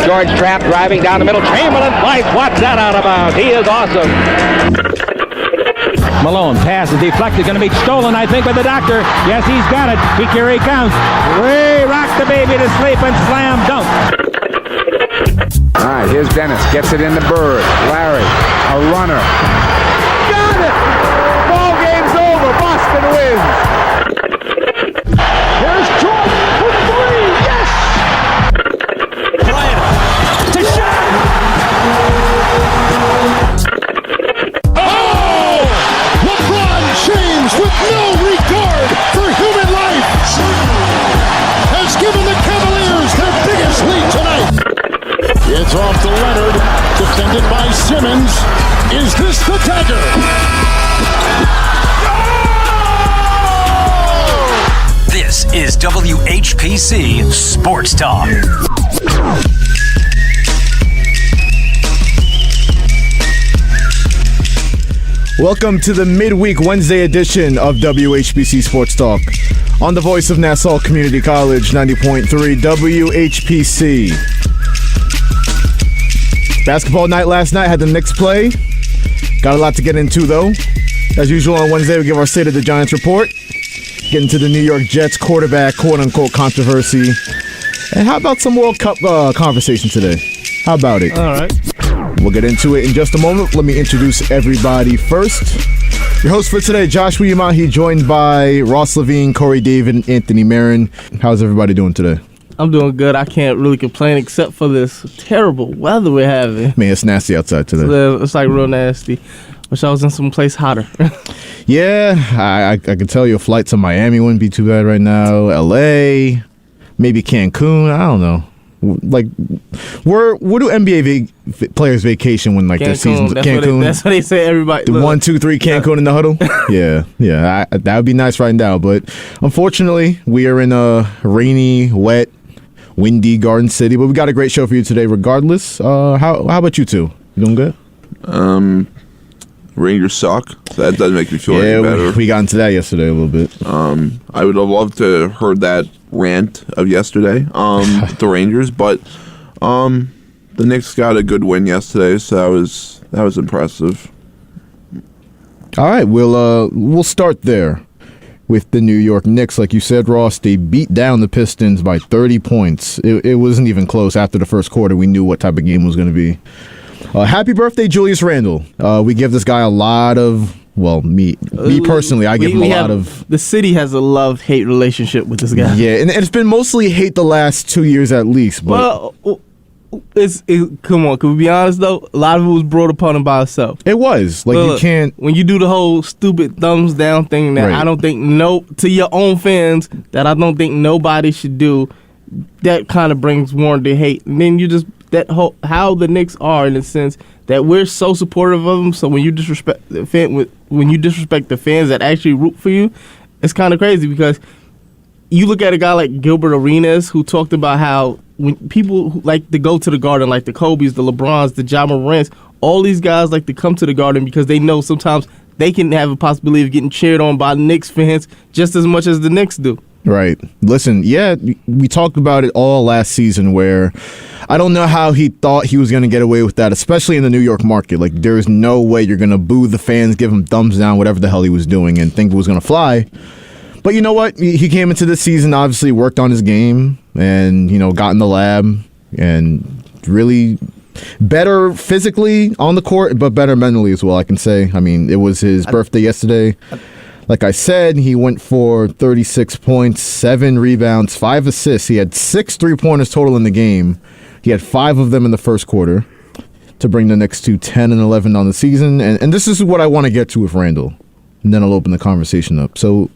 George Trapp driving down the middle. Chamberlain flies. Watch that out of bounds. He is awesome. Malone, pass is deflected, going to be stolen, I think, by the doctor. Yes, he's got it. Here he comes. Ray rocked the baby to sleep and slam dunk. All right, here's Dennis. Gets it into Bird. Larry, a runner. Got it! Ball game's over. Boston wins. Here's Jordan for three. Yes! Bryant to shot. Oh! LeBron James, with no regard for human life, has given the Cavaliers their biggest lead tonight. It's off to Leonard, defended by Simmons. Is this the dagger? This is WHPC Sports Talk. Welcome to the midweek Wednesday edition of WHPC Sports Talk on the voice of Nassau Community College, 90.3 WHPC. Basketball night last night, had the Knicks play. Got a lot to get into, though. As usual on Wednesday, we give our State of the Giants report. Get into the New York Jets quarterback, quote-unquote, controversy. And how about some World Cup conversation today? How about it? All right. We'll get into it in just a moment. Let me introduce everybody first. Your host for today, Joshua Umahi, joined by Ross Levine, Corey David, and Anthony Marin. How's everybody doing today? I'm doing good. I can't really complain except for this terrible weather we're having. Man, it's nasty outside today. It's like real nasty. Wish I was in some place hotter. Yeah, I can tell you a flight to Miami wouldn't be too bad right now. LA, maybe Cancun. I don't know. Like, where do NBA players vacation when like their season's Cancun? That's what they say. Everybody. The 1, 2, 3 Cancun in the huddle. Yeah. That would be nice right now, but unfortunately, we are in a rainy, wet, windy Garden City. But we got a great show for you today, regardless. How about you two? You doing good? Rangers suck. That doesn't make me feel any better. We got into that yesterday a little bit. I would have loved to have heard that rant of yesterday, the Rangers, but the Knicks got a good win yesterday, so that was impressive. All right, we'll start there with the New York Knicks. Like you said, Ross, they beat down the Pistons by 30 points. It wasn't even close. After the first quarter, we knew what type of game it was going to be. Happy birthday, Julius Randle. We give this guy a lot of, me personally, I give him a lot of. The city has a love-hate relationship with this guy. Yeah, and it's been mostly hate the last 2 years at least. But come on, can we be honest though? A lot of it was brought upon him by himself. It was. Like, you can't. When you do the whole stupid thumbs down thing that I don't think to your own fans, that I don't think nobody should do, that kind of brings more to hate. And then you just, how the Knicks are, in the sense that we're so supportive of them. So when you disrespect the fans that actually root for you, it's kind of crazy, because you look at a guy like Gilbert Arenas, who talked about how when people who like to go to the Garden, like the Kobe's, the LeBrons, the Ja Morants, all these guys like to come to the Garden because they know sometimes they can have a possibility of getting cheered on by Knicks fans just as much as the Knicks do. Right. Listen, we talked about it all last season, where I don't know how he thought he was going to get away with that, especially in the New York market. Like, there's no way you're going to boo the fans, give him thumbs down, whatever the hell he was doing, and think it was going to fly. But you know what? He came into this season, obviously worked on his game, and, got in the lab, and really better physically on the court, but better mentally as well, I can say. I mean, it was his birthday yesterday. Like I said, he went for 36 points, 7 rebounds, 5 assists. He had 6 3-pointers total in the game. He had 5 of them in the first quarter to bring the Knicks to 10-11 on the season. And this is what I want to get to with Randle. And then I'll open the conversation up. So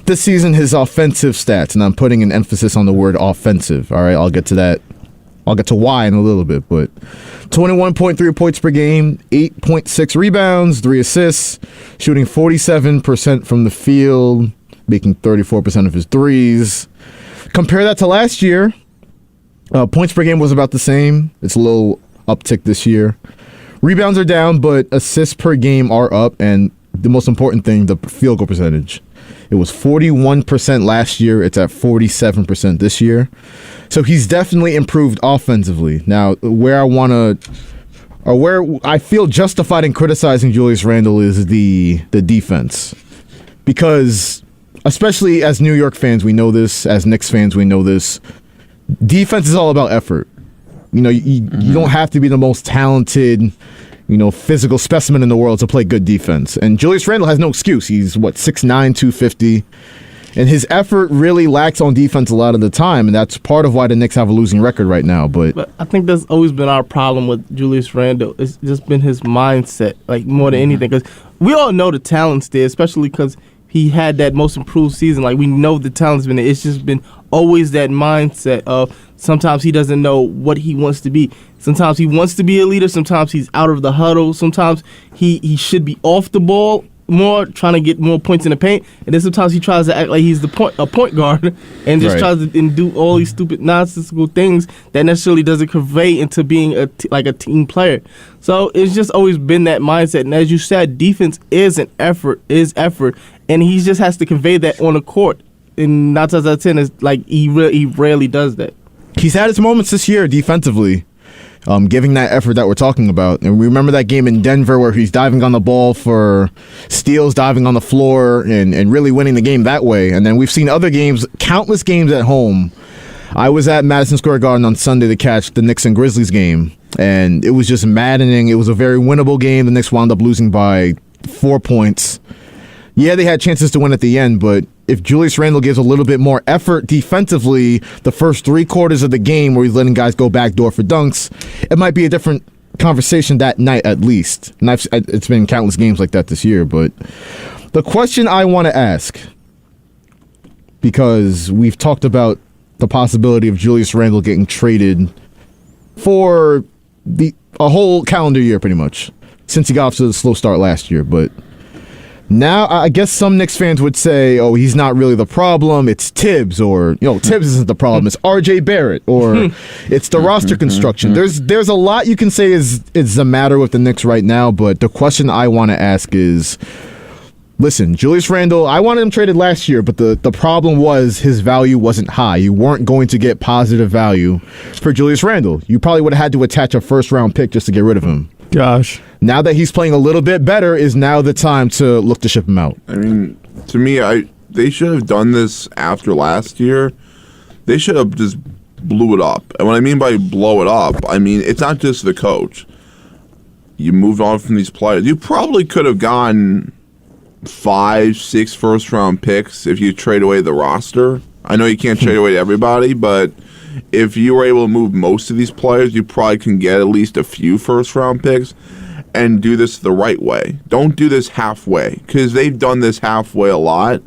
this season, his offensive stats, and I'm putting an emphasis on the word offensive. All right, I'll get to that. I'll get to why in a little bit, but 21.3 points per game, 8.6 rebounds, 3 assists, shooting 47% from the field, making 34% of his threes. Compare that to last year. Points per game was about the same. It's a little uptick this year. Rebounds are down, but assists per game are up, and the most important thing, the field goal percentage. It was 41% last year. It's at 47% this year. So he's definitely improved offensively. Now, where I feel justified in criticizing Julius Randle is the defense. Because, especially as New York fans, we know this. As Knicks fans, we know this. Defense is all about effort. You know, you don't have to be the most talented, physical specimen in the world to play good defense. And Julius Randle has no excuse. He's, 6'9", 250. And his effort really lacks on defense a lot of the time, and that's part of why the Knicks have a losing record right now. But I think that's always been our problem with Julius Randle. It's just been his mindset, more than anything. Because we all know the talent's there, especially because he had that most improved season. We know the talent's been there. It's just been always that mindset of sometimes he doesn't know what he wants to be. Sometimes he wants to be a leader. Sometimes he's out of the huddle. Sometimes he should be off the ball more, trying to get more points in the paint, and then sometimes he tries to act like he's a point guard and just tries to do all these stupid nonsensical things that necessarily doesn't convey into being a team player. So it's just always been that mindset, and as you said, defense is effort, and he just has to convey that on the court. And 9 times out of 10, it's he rarely does that. He's had his moments this year defensively. Giving that effort that we're talking about. And we remember that game in Denver where he's diving on the ball for steals, diving on the floor, and really winning the game that way. And then we've seen other games, countless games at home. I was at Madison Square Garden on Sunday to catch the Knicks and Grizzlies game, and it was just maddening. It was a very winnable game. The Knicks wound up losing by 4 points. Yeah, they had chances to win at the end, but if Julius Randle gives a little bit more effort defensively the first 3 quarters of the game where he's letting guys go backdoor for dunks, it might be a different conversation that night at least. And it's been countless games like that this year. But the question I want to ask, because we've talked about the possibility of Julius Randle getting traded for a whole calendar year pretty much, since he got off to a slow start last year, but now, I guess some Knicks fans would say, oh, he's not really the problem. It's Tibbs, or, Tibbs isn't the problem. It's R.J. Barrett, or it's the roster construction. There's a lot you can say is the matter with the Knicks right now, but the question I want to ask is, listen, Julius Randle, I wanted him traded last year, but the problem was his value wasn't high. You weren't going to get positive value for Julius Randle. You probably would have had to attach a first-round pick just to get rid of him. Gosh. Now that he's playing a little bit better is now the time to look to ship him out. I mean, to me, they should have done this after last year. They should have just blew it up. And what I mean by blow it up, I mean, it's not just the coach. You moved on from these players. You probably could have gotten 5-6 first-round picks if you trade away the roster. I know you can't trade away everybody, but if you were able to move most of these players, you probably can get at least a few first-round picks and do this the right way. Don't do this halfway, because they've done this halfway a lot,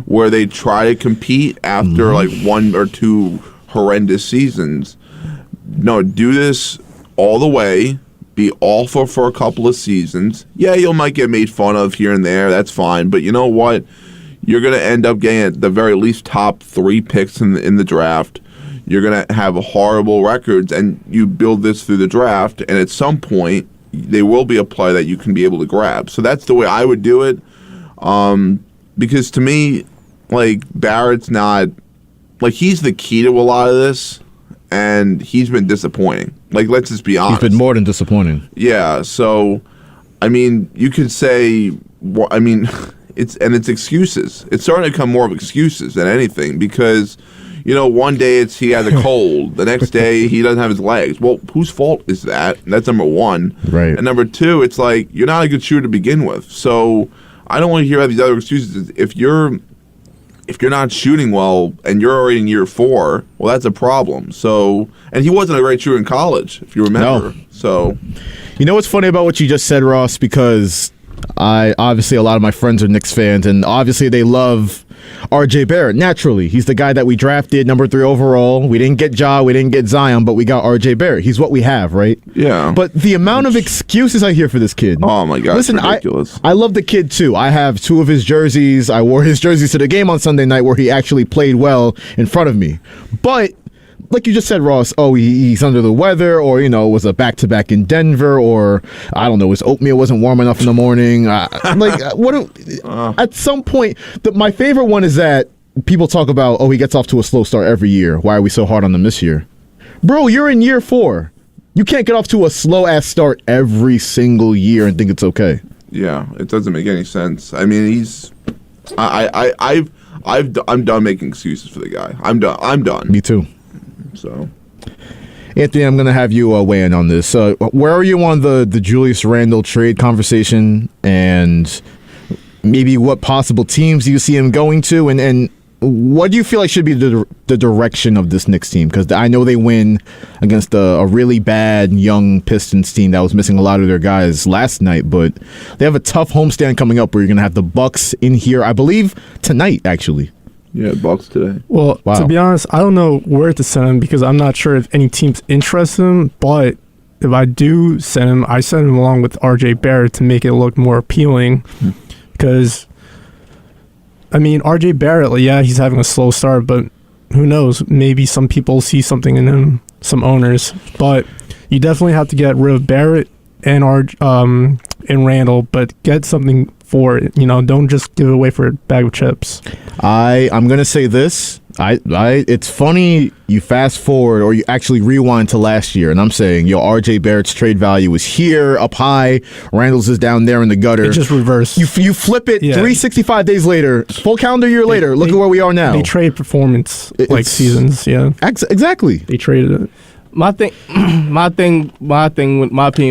where they try to compete after 1 or 2 horrendous seasons. No, do this all the way. Be awful for a couple of seasons. Yeah, you might get made fun of here and there. That's fine. But you know what? You're going to end up getting at the very least top 3 picks in the draft. You're going to have horrible records, and you build this through the draft, and at some point, there will be a player that you can be able to grab. So that's the way I would do it. Because to me, Barrett's not, he's the key to a lot of this, and he's been disappointing. Let's just be honest. He's been more than disappointing. Yeah, so, I mean, you could say, it's excuses. It's starting to become more of excuses than anything, because one day he has a cold. The next day he doesn't have his legs. Well, whose fault is that? That's number one. Right. And number two, it's you're not a good shooter to begin with. So I don't want to hear about these other excuses. If you're not shooting well and you're already in year 4, well, that's a problem. So, and he wasn't a great shooter in college, if you remember. No. So, what's funny about what you just said, Ross? Because obviously a lot of my friends are Knicks fans, and obviously they love R.J. Barrett. Naturally, he's the guy that we drafted number 3 overall. We didn't get Ja, we didn't get Zion, but we got R.J. Barrett. He's what we have, right? Yeah. But the amount of excuses I hear for this kid. Oh my God, listen, it's ridiculous. I love the kid too. I have 2 of his jerseys. I wore his jerseys to the game on Sunday night where he actually played well in front of me. But like you just said, Ross, he's under the weather, or, it was a back-to-back in Denver, or, I don't know, his oatmeal wasn't warm enough in the morning. At some point, my favorite one is that people talk about, he gets off to a slow start every year. Why are we so hard on him this year? Bro, you're in year 4. You can't get off to a slow-ass start every single year and think it's okay. Yeah, it doesn't make any sense. I mean, I'm done making excuses for the guy. I'm done. Me too. So, Anthony, I'm going to have you weigh in on this. Where are you on the Julius Randle trade conversation, and maybe what possible teams do you see him going to, and what do you feel like should be the direction of this Knicks team? Because I know they win against a really bad young Pistons team that was missing a lot of their guys last night, but they have a tough homestand coming up where you're going to have the Bucks in here, I believe, tonight, actually. Yeah, Bucks today. Well, to be honest, I don't know where to send him because I'm not sure if any team's interested in him, but if I do send him, I send him along with RJ Barrett to make it look more appealing because... I mean, RJ Barrett, he's having a slow start, but who knows? Maybe some people see something in him, some owners. But you definitely have to get rid of Barrett and Randle, but get something for it. Don't just give it away for a bag of chips. I'm gonna say this. It's funny you fast forward or you actually rewind to last year, and I'm saying RJ Barrett's trade value is here up high, Randall's is down there in the gutter. It just reversed. You flip it 365 days later, full calendar year later. Look at where we are now. They trade performance seasons. Yeah, exactly. They traded it. My opinion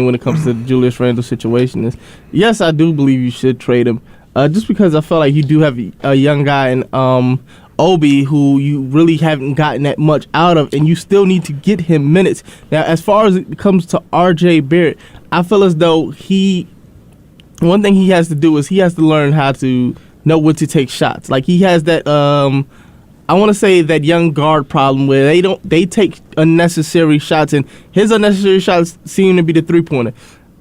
when it comes to the Julius Randle situation is, yes, I do believe you should trade him. Just because I feel like you do have a young guy in Obi who you really haven't gotten that much out of, and you still need to get him minutes. Now, as far as it comes to RJ Barrett, I feel as though one thing he has to do is he has to learn how to know when to take shots. Like, he has that I want to say that young guard problem where they take unnecessary shots, and his unnecessary shots seem to be the three-pointer.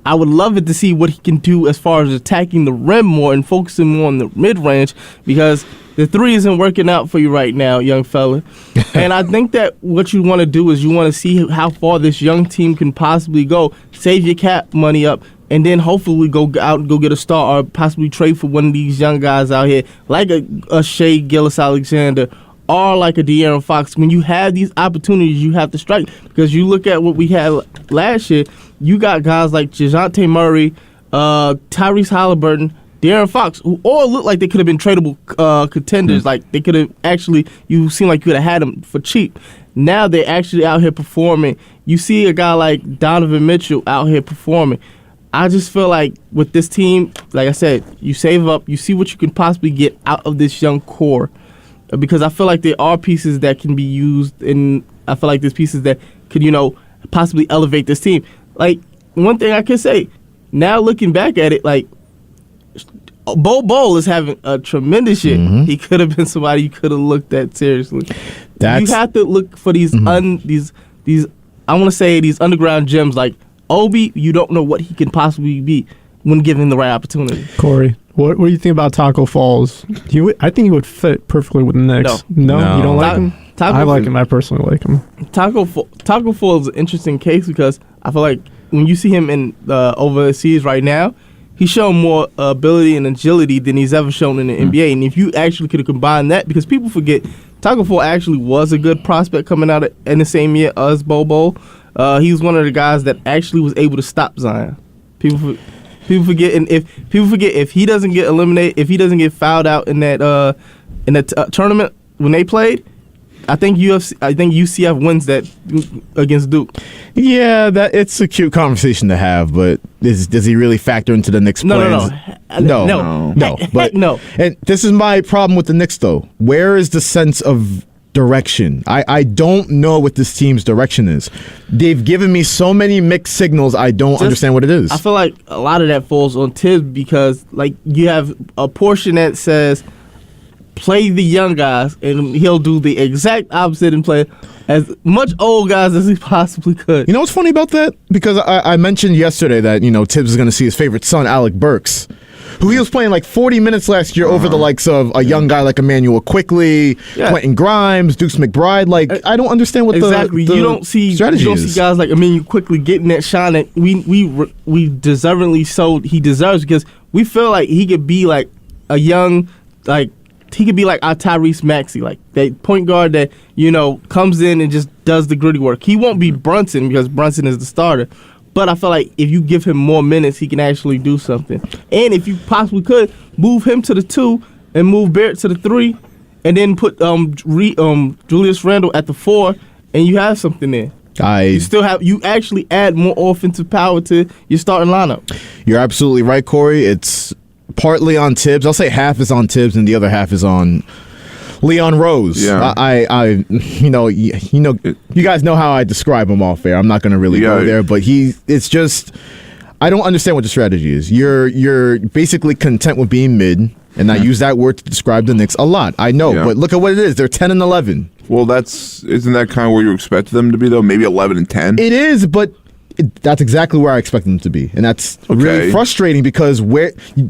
I would love it to see what he can do as far as attacking the rim more and focusing more on the mid-range, because the three isn't working out for you right now, young fella. And I think that what you want to do is you want to see how far this young team can possibly go, save your cap money up, and then hopefully go out and go get a star or possibly trade for one of these young guys out here, like a Shea Gilgeous-Alexander or like a De'Aaron Fox. When you have these opportunities, you have to strike. Because you look at what we had last year, you got guys like DeJounte Murray, Tyrese Halliburton, De'Aaron Fox, who all look like they could have been tradable contenders. Like, they could have actually, you seem like you could have had them for cheap. Now they're actually out here performing. You see a guy like Donovan Mitchell out here performing. I just feel like with this team, like I said, you save up, you see what you can possibly get out of this young core. Because I feel like there are pieces that can be used, and I feel like there's pieces that could, possibly elevate this team. Like, one thing I can say, now looking back at it, like, Bol is having a tremendous year. Mm-hmm. He could have been somebody you could have looked at seriously. You have to look for these these I want to say these underground gems like Obi. You don't know what he can possibly be when given the right opportunity. Corey, what do you think about Taco Falls? I think he would fit perfectly with the Knicks. No, you don't like him? I like him. I personally like him. Taco Falls is an interesting case because I feel like when you see him in overseas right now, he's shown more ability and agility than he's ever shown in the NBA. And if you actually could have combined that, because people forget, Taco Fall actually was a good prospect coming out in the same year as Bol. He was one of the guys that actually was able to stop Zion. People forget, and if he doesn't get eliminated, if he doesn't get fouled out in that tournament when they played, I think UCF wins that against Duke. Yeah, it's a cute conversation to have, but does he really factor into the Knicks' plans? No. But no. And this is my problem with the Knicks, though. Where is the sense of direction? I don't know what this team's direction is. They've given me so many mixed signals. I don't understand what it is. I feel like a lot of that falls on Tibbs because, like, you have a portion that says play the young guys, and he'll do the exact opposite and play as much old guys as he possibly could. You know what's funny about that? Because I mentioned yesterday that Tibbs is going to see his favorite son, Alec Burks, who he was playing like 40 minutes last year over the likes of a young guy like Emmanuel Quickly, Quentin Grimes, Deuce McBride. Like, I don't understand what the you don't see strategy you don't see guys like Emmanuel Quickly getting that shine that we deservingly so he deserves, because we feel like he could be like a young, like he could be like our Tyrese Maxey, like that point guard that, you know, comes in and just does the gritty work. He won't be Brunson because Brunson is the starter, but I feel like if you give him more minutes, he can actually do something. And if you possibly could move him to the 2 and move Barrett to the 3, and then put Julius Randle at the 4, and you have something there. You actually add more offensive power to your starting lineup. You're absolutely right, Corey. It's partly on Tibbs. I'll say half is on Tibbs and the other half is on Leon Rose. Yeah. You guys know how I describe him off air. I'm not going to really go there, but it's just, I don't understand what the strategy is. You're basically content with being mid, and I use that word to describe the Knicks a lot. I know, but look at what it is. They're 10 and 11. Well, isn't that kind of where you expect them to be, though? Maybe 11 and 10? It is, but that's exactly where I expect them to be. And that's really frustrating, because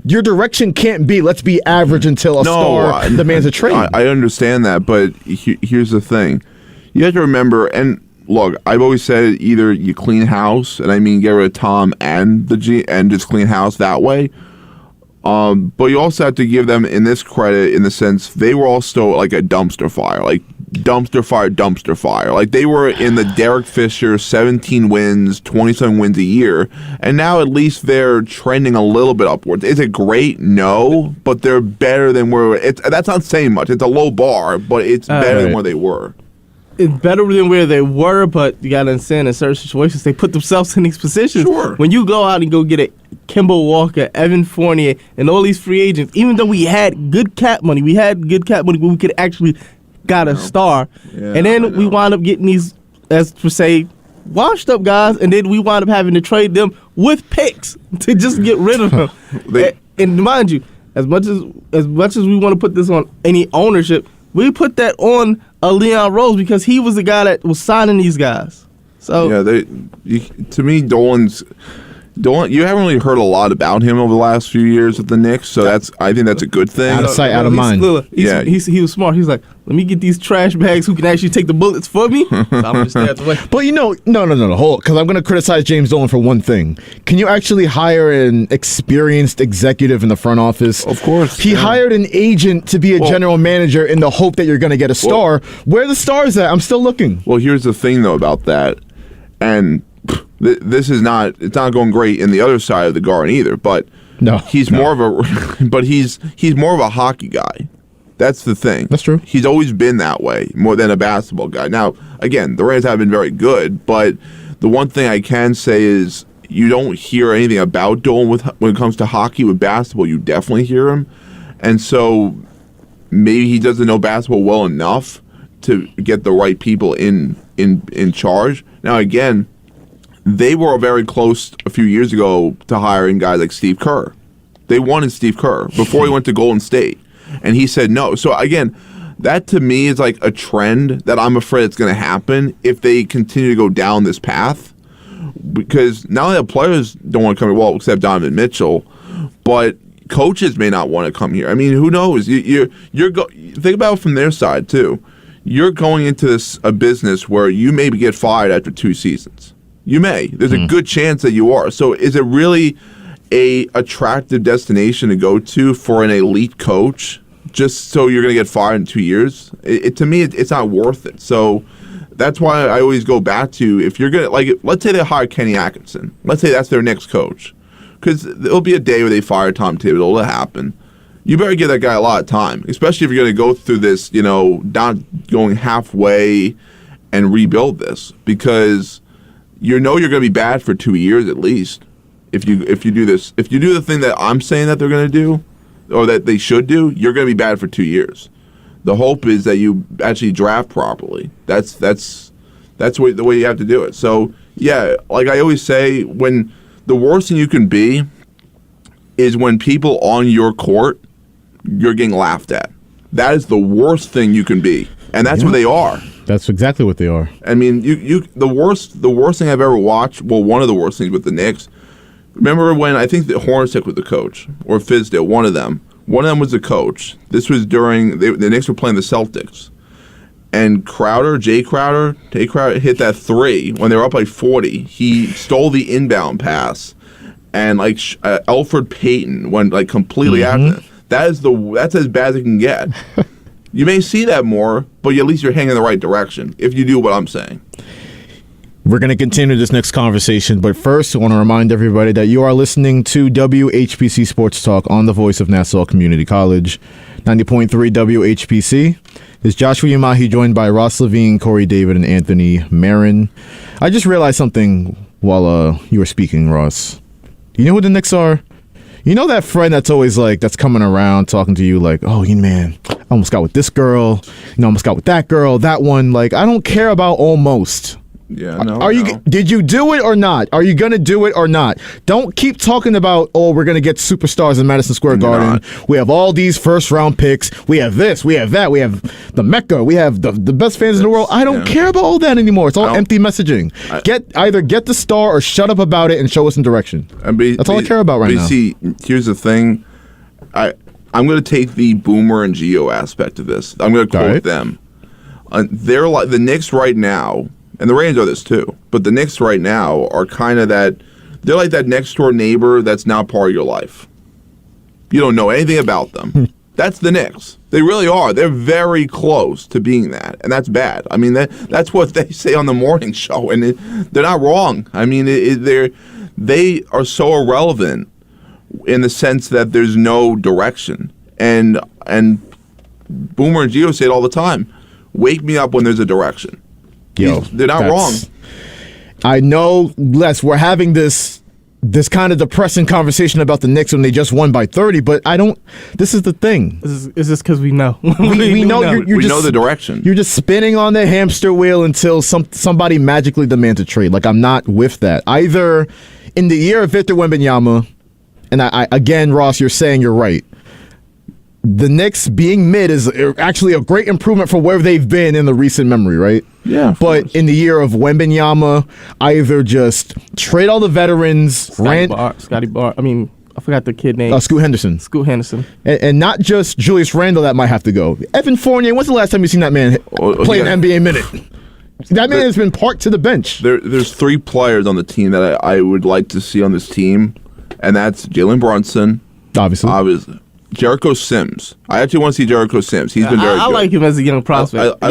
your direction can't be, let's be average until a star demands a trade. I understand that, but here's the thing. You have to remember, and look, I've always said either you clean house, and I mean get rid of Tom and and just clean house that way. But you also have to give them in this credit in the sense they were also like a dumpster fire. Like, dumpster fire. Like, they were in the Derek Fisher 17 wins, 27 wins a year, and now at least they're trending a little bit upwards. Is it great? No, but they're better than that's not saying much. It's a low bar, but it's better than where they were. It's better than where they were, but you got to understand in certain situations they put themselves in these positions. Sure. When you go out and go get a Kemba Walker, Evan Fournier, and all these free agents, even though we had good cap money, where we could actually got a star, and then we wind up getting these, as per se, washed up guys, and then we wind up having to trade them with picks to just get rid of them. and mind you, as much as we want to put this on any ownership, we put that on Leon Rose because he was the guy that was signing these guys. So to me, Dolan, you haven't really heard a lot about him over the last few years at the Knicks, so I think that's a good thing. Out of sight, out of mind. He was smart. He's like, let me get these trash bags who can actually take the bullets for me. So I'm gonna stay out the way. But no, hold, because I'm going to criticize James Dolan for one thing. Can you actually hire an experienced executive in the front office? Of course. He hired an agent to be a general manager in the hope that you're going to get a star. Where are the stars at? I'm still looking. Well, here's the thing though about that, and this is it's not going great in the other side of the garden either. But he's more of a hockey guy. That's the thing. That's true. He's always been that way, more than a basketball guy. Now, again, the Rams haven't been very good, but the one thing I can say is you don't hear anything about Dolan when it comes to hockey. With basketball, you definitely hear him. And so maybe he doesn't know basketball well enough to get the right people in charge. Now, again, they were very close a few years ago to hiring guys like Steve Kerr. They wanted Steve Kerr before he went to Golden State. And he said no. So, again, that to me is like a trend that I'm afraid it's going to happen if they continue to go down this path. Because not only the players don't want to come here, well, except Donovan Mitchell, but coaches may not want to come here. I mean, who knows? Think about it from their side, too. You're going into a business where you maybe get fired after 2 seasons. You may. There's a good chance that you are. So is it really a attractive destination to go to for an elite coach just so you're going to get fired in 2 years? To me, it's not worth it. So that's why I always go back to, if you're going to, let's say they hire Kenny Atkinson. Let's say that's their next coach. Because there'll be a day where they fire Tom Thibodeau. It'll happen. You better give that guy a lot of time, especially if you're going to go through this, not going halfway and rebuild this, because you're going to be bad for 2 years at least. If you do this, if you do the thing that I'm saying that they're going to do, or that they should do, you're going to be bad for 2 years. The hope is that you actually draft properly. That's the way you have to do it. So yeah, like I always say, when the worst thing you can be is when people on your court, you're getting laughed at. That is the worst thing you can be, and that's what they are. That's exactly what they are. I mean, the worst thing I've ever watched. Well, one of the worst things with the Knicks. Remember when I think that Hornacek was the coach, or Fizdale, one of them. One of them was the coach. This was during the Knicks were playing the Celtics, and Jay Crowder hit that three when they were up like 40. He stole the inbound pass, and like Elfrid Payton went like completely after. That's as bad as it can get. You may see that more, but at least you're heading in the right direction if you do what I'm saying. We're going to continue this next conversation, but first I want to remind everybody that you are listening to WHPC Sports Talk on the voice of Nassau Community College, 90.3 WHPC. It's Joshua Umahi, joined by Ross Levine, Corey David, and Anthony Marin. I just realized something while you were speaking, Ross. You know who the Knicks are? You know that friend that's always like, that's coming around talking to you like, oh, man, I almost got with this girl, almost got with that girl, that one. Like, I don't care about almost. Yeah, no. Did you do it or not? Are you going to do it or not? Don't keep talking about, we're going to get superstars in Madison Square Garden. We have all these first-round picks. We have this. We have that. We have the Mecca. We have the best fans in the world. I don't care about all that anymore. It's all empty messaging. Either get the star or shut up about it and show us some direction. That's all I care about right now. See, here's the thing. I'm going to take the Boomer and Gio aspect of this. I'm going to quote them. They're like the Knicks right now. And the Rangers are this too. But the Knicks right now are kind of they're like that next door neighbor that's not part of your life. You don't know anything about them. That's the Knicks. They really are. They're very close to being that. And that's bad. I mean, that's what they say on the morning show. And they're not wrong. I mean, they are so irrelevant in the sense that there's no direction. And Boomer and Gio say it all the time. Wake me up when there's a direction. They're not wrong. I know, Les, we're having this kind of depressing conversation about the Knicks when they just won by 30, but this is the thing. Is this because we know? we know we know the direction. You're just spinning on the hamster wheel until somebody magically demands a trade. Like, I'm not with that. Either in the year of Victor Wembanyama, and I again, Ross, you're saying you're right. The Knicks being mid is actually a great improvement from where they've been in the recent memory, right? Yeah. But in the year of Wembanyama, either just trade all the veterans, Scotty Barr. I mean, I forgot the kid name. Scoot Henderson. And not just Julius Randle that might have to go. Evan Fournier, when's the last time you seen that man play an NBA minute? That man has been parked to the bench. There's three players on the team that I would like to see on this team, and that's Jalen Brunson. Obviously. Jericho Sims. I actually want to see Jericho Sims. He's been very good. I like him as a young prospect.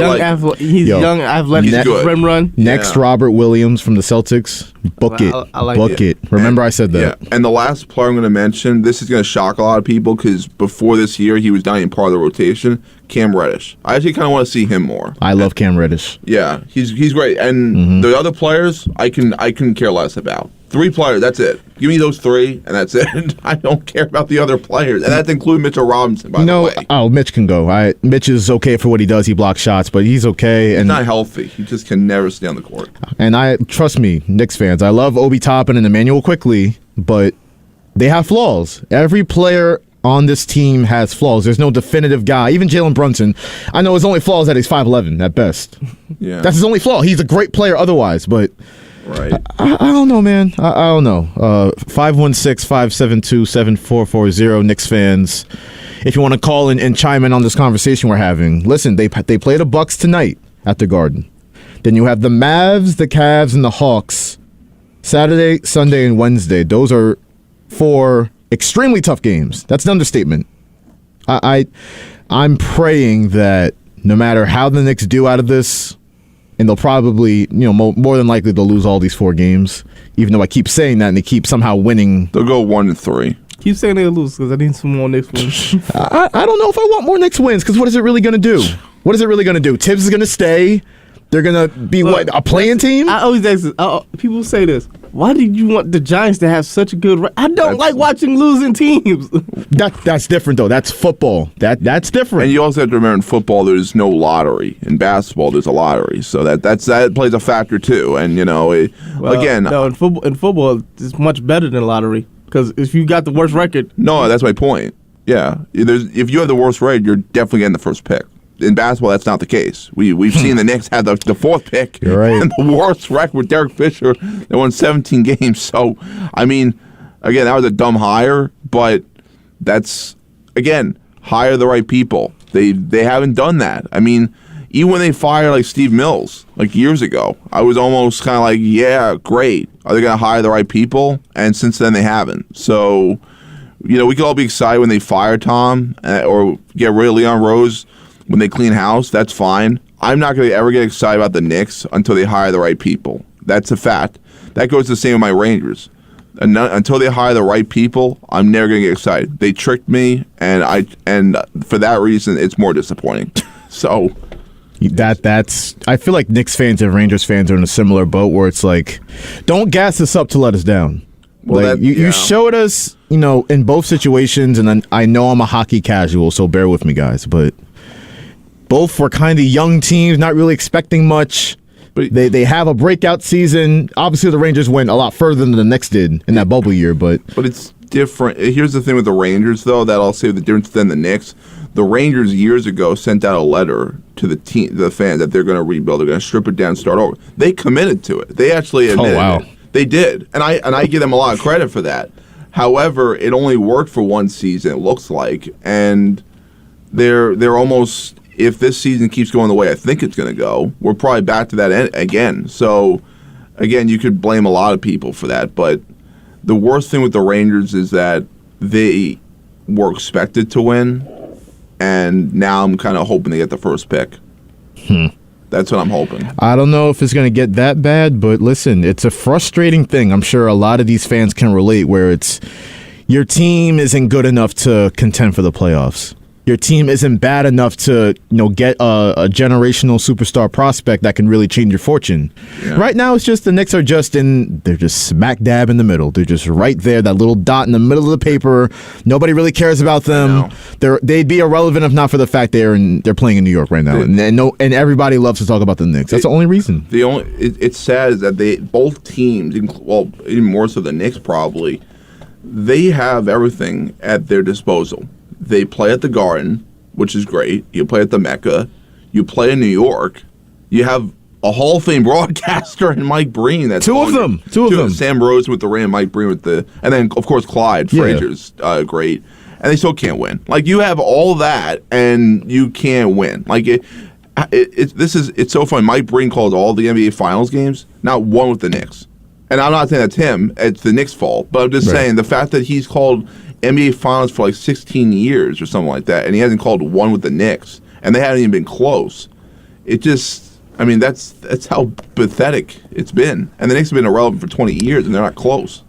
He's young, athletic, rim run. Next, Robert Williams from the Celtics. Book it. Remember I said that. Yeah. And the last player I'm going to mention, this is going to shock a lot of people because before this year, he was not even part of the rotation, Cam Reddish. I actually kind of want to see him more. I love Cam Reddish. Yeah, he's great. And the other players, I couldn't care less about. Three players, that's it. Give me those three, and that's it. I don't care about the other players. And that includes Mitchell Robinson, by the way. Oh, Mitch can go. Mitch is okay for what he does. He blocks shots, but he's okay. He's not healthy. He just can never stay on the court. And trust me, Knicks fans, I love Obi Toppin and Emmanuel Quickley, but they have flaws. Every player on this team has flaws. There's no definitive guy. Even Jalen Brunson, I know his only flaw is that he's 5'11" at best. Yeah. That's his only flaw. He's a great player otherwise, but... Right. I don't know, man. I don't know. 516-572-7440, Knicks fans. If you want to call in and chime in on this conversation we're having, listen, they play the Bucks tonight at the Garden. Then you have the Mavs, the Cavs, and the Hawks Saturday, Sunday, and Wednesday. Those are 4 extremely tough games. That's an understatement. I'm praying that no matter how the Knicks do out of this, and they'll probably, more than likely they'll lose all these 4 games, even though I keep saying that and they keep somehow winning. They'll go 1-3. Keep saying they'll lose because I need some more Knicks wins. I don't know if I want more Knicks wins because what is it really going to do? What is it really going to do? Tibbs is going to stay. They're going to be a playing team? I always ask this. People say this. Why did you want the Giants to have such a good I don't like watching losing teams. That's different, though. That's football. That's different. And you also have to remember in football, there's no lottery. In basketball, there's a lottery. So that plays a factor, too. And, again. No, in football, it's much better than lottery. Because if you got the worst record. No, that's my point. Yeah. If you have the worst record, you're definitely getting the first pick. In basketball, that's not the case. We've seen the Knicks have the 4th pick. You're right. And the worst record with Derek Fisher. They won 17 games. So, I mean, Again, that was a dumb hire, but that's, again, hire the right people. They haven't done that. I mean, even when they fired like Steve Mills like years ago, I was almost kind of like, yeah, great. Are they going to hire the right people? And since then, they haven't. So, we could all be excited when they fire Tom or get rid of Leon Rose when they clean house. That's fine. I'm not going to ever get excited about the Knicks until they hire the right people. That's a fact. That goes the same with my Rangers. Until they hire the right people, I'm never going to get excited. They tricked me, and for that reason, it's more disappointing. So that's I feel like Knicks fans and Rangers fans are in a similar boat where it's like, don't gas us up to let us down. Well, like, you showed us, in both situations, and I know I'm a hockey casual, so bear with me, guys, but both were kind of young teams, not really expecting much. But they have a breakout season. Obviously, the Rangers went a lot further than the Knicks did in that bubble year, but it's different. Here's the thing with the Rangers, though, that I'll say the difference than the Knicks. The Rangers years ago sent out a letter to the fans that they're going to rebuild. They're going to strip it down, start over. They committed to it. They actually admitted it. They did, and I give them a lot of credit for that. However, it only worked for one season, it looks like, and they're almost. If this season keeps going the way I think it's going to go, we're probably back to that end again. So, again, you could blame a lot of people for that. But the worst thing with the Rangers is that they were expected to win, and now I'm kind of hoping they get the first pick. That's what I'm hoping. I don't know if it's going to get that bad, but listen, it's a frustrating thing. I'm sure a lot of these fans can relate where it's your team isn't good enough to contend for the playoffs. Your team isn't bad enough to, get a generational superstar prospect that can really change your fortune. Yeah. Right now, it's just the Knicks are they're just smack dab in the middle. They're just right there, that little dot in the middle of the paper. Nobody really cares about them. They'd be irrelevant if not for the fact they're playing in New York right now, and everybody loves to talk about the Knicks. That's the only reason. It's sad is that both teams, even more so the Knicks probably, they have everything at their disposal. They play at the Garden, which is great. You play at the Mecca. You play in New York. You have a Hall of Fame broadcaster in Mike Breen. That's two of them. Sam Rosen with the Ram, Mike Breen with and then of course Clyde Frazier's great. And they still can't win. Like, you have all that and you can't win. Like it's so funny. Mike Breen calls all the NBA Finals games, not one with the Knicks. And I'm not saying that's him. It's the Knicks' fault. But I'm just saying the fact that he's called NBA Finals for like 16 years or something like that, and he hasn't called one with the Knicks, and they haven't even been close. It just, that's how pathetic it's been. And the Knicks have been irrelevant for 20 years, and they're not close.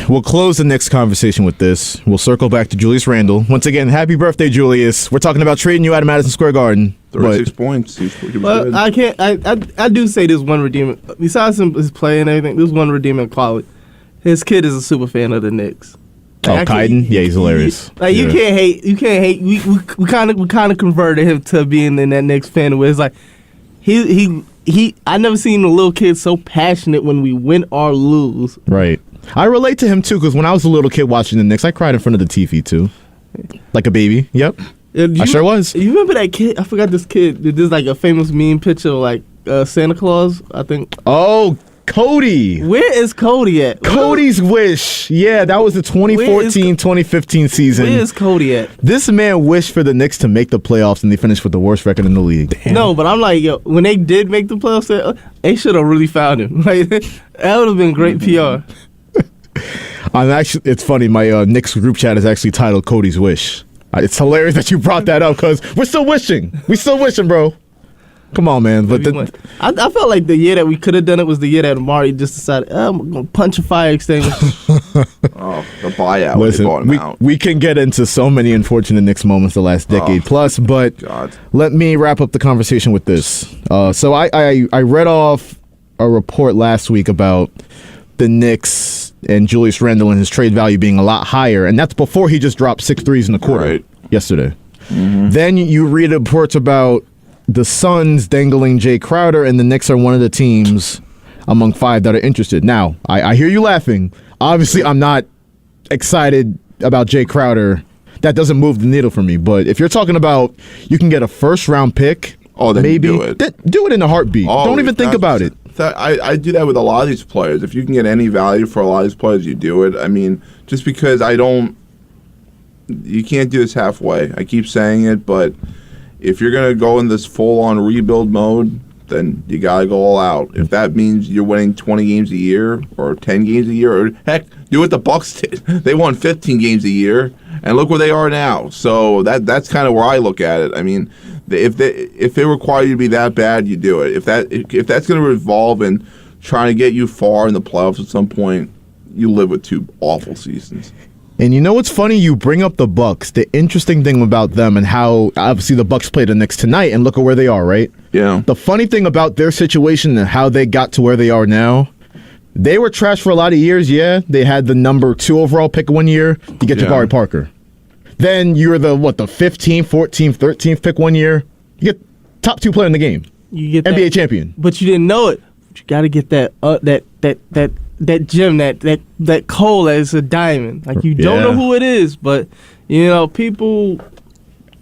We'll close the Knicks conversation with this. We'll circle back to Julius Randle. Once again, happy birthday, Julius. We're talking about trading you out of Madison Square Garden. 36 points. Well, I do say there's one redeeming, besides his play and everything, there's one redeeming quality. His kid is a super fan of the Knicks. Kaiden? Yeah, he's hilarious. You can't hate. You can't hate. We kind of converted him to being in that Knicks fan. Where it's like he. I never seen a little kid so passionate when we win or lose. Right. I relate to him too because when I was a little kid watching the Knicks, I cried in front of the TV too, like a baby. Yep. I sure was. You remember that kid? I forgot this kid. There's like a famous meme picture of like Santa Claus, I think. Oh. Cody. Where is Cody at? Cody's Wish. Yeah, that was the 2014-2015 season. Where is Cody at? This man wished for the Knicks to make the playoffs, and they finished with the worst record in the league. Damn. No, but I'm like, when they did make the playoffs, they should have really found him. Like, that would have been great PR. It's funny. My Knicks group chat is actually titled Cody's Wish. It's hilarious that you brought that up because we're still wishing. We still wishing, bro. Come on, man. But I felt like the year that we could have done it was the year that Amari just decided, I'm going to punch a fire extinguisher. The buyout. Listen, we can get into so many unfortunate Knicks moments the last decade plus, but let me wrap up the conversation with this. So I read off a report last week about the Knicks and Julius Randle and his trade value being a lot higher, and that's before he just dropped 6 threes in the quarter yesterday. Mm-hmm. Then you read reports about the Suns dangling Jay Crowder, and the Knicks are one of the teams among 5 that are interested. Now, I hear you laughing. Obviously, I'm not excited about Jay Crowder. That doesn't move the needle for me. But if you're talking about you can get a first-round pick, then maybe do it. Do it in a heartbeat. Don't even think about it. I do that with a lot of these players. If you can get any value for a lot of these players, you do it. I mean, just because you can't do this halfway. I keep saying it, but if you're going to go in this full-on rebuild mode, then you got to go all out. If that means you're winning 20 games a year or 10 games a year, or heck, do what the Bucks did. They won 15 games a year, and look where they are now. So that's kind of where I look at it. I mean, if they require you to be that bad, you do it. If that's going to revolve in trying to get you far in the playoffs at some point, you live with 2 awful seasons. And you know what's funny? You bring up the Bucks. The interesting thing about them and how obviously the Bucks played the Knicks tonight, and look at where they are, right? Yeah. The funny thing about their situation and how they got to where they are now, they were trash for a lot of years. Yeah, they had the number 2 overall pick one year. You get Jabari Parker. Then you're the 15th, 14th, 13th pick one year. You get top 2 player in the game. You get NBA champion. But you didn't know it. But you got to get that gem, that coal that is a diamond. Like, you don't know who it is, but people,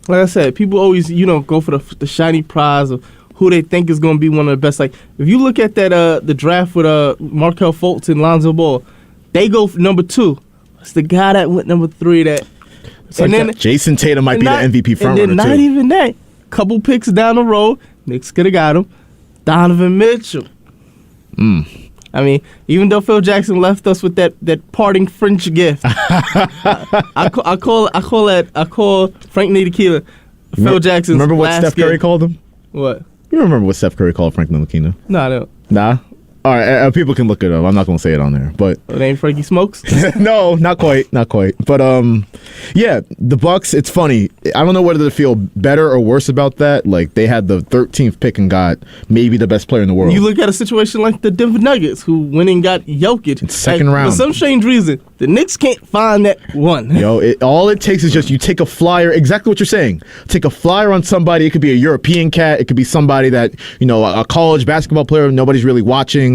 like I said, people always go for the shiny prize of who they think is going to be one of the best. Like, if you look at that the draft with Markelle Fultz and Lonzo Ball, they go for number 2. It's the guy that went number 3 that. And then Jason Tatum might be the MVP frontrunner too. And then not even that. Couple picks down the road, Knicks could have got him. Donovan Mitchell. I mean, even though Phil Jackson left us with that parting French gift, I call Frank Ntilikina Phil Jackson's Remember what last Steph Curry gift. called him? What? You remember what Steph Curry called Frank Ntilikina? No, I don't. Nah? All right, people can look it up. I'm not going to say it on there, but it ain't Frankie Smokes. No, not quite. But yeah, the Bucks. It's funny. I don't know whether to feel better or worse about that. Like, they had the 13th pick and got maybe the best player in the world. You look at a situation like the Denver Nuggets, who went and got Jokic. It's second round. For some strange reason, the Knicks can't find that one. Yo, all it takes is just you take a flyer. Exactly what you're saying. Take a flyer on somebody. It could be a European cat. It could be somebody that a college basketball player nobody's really watching.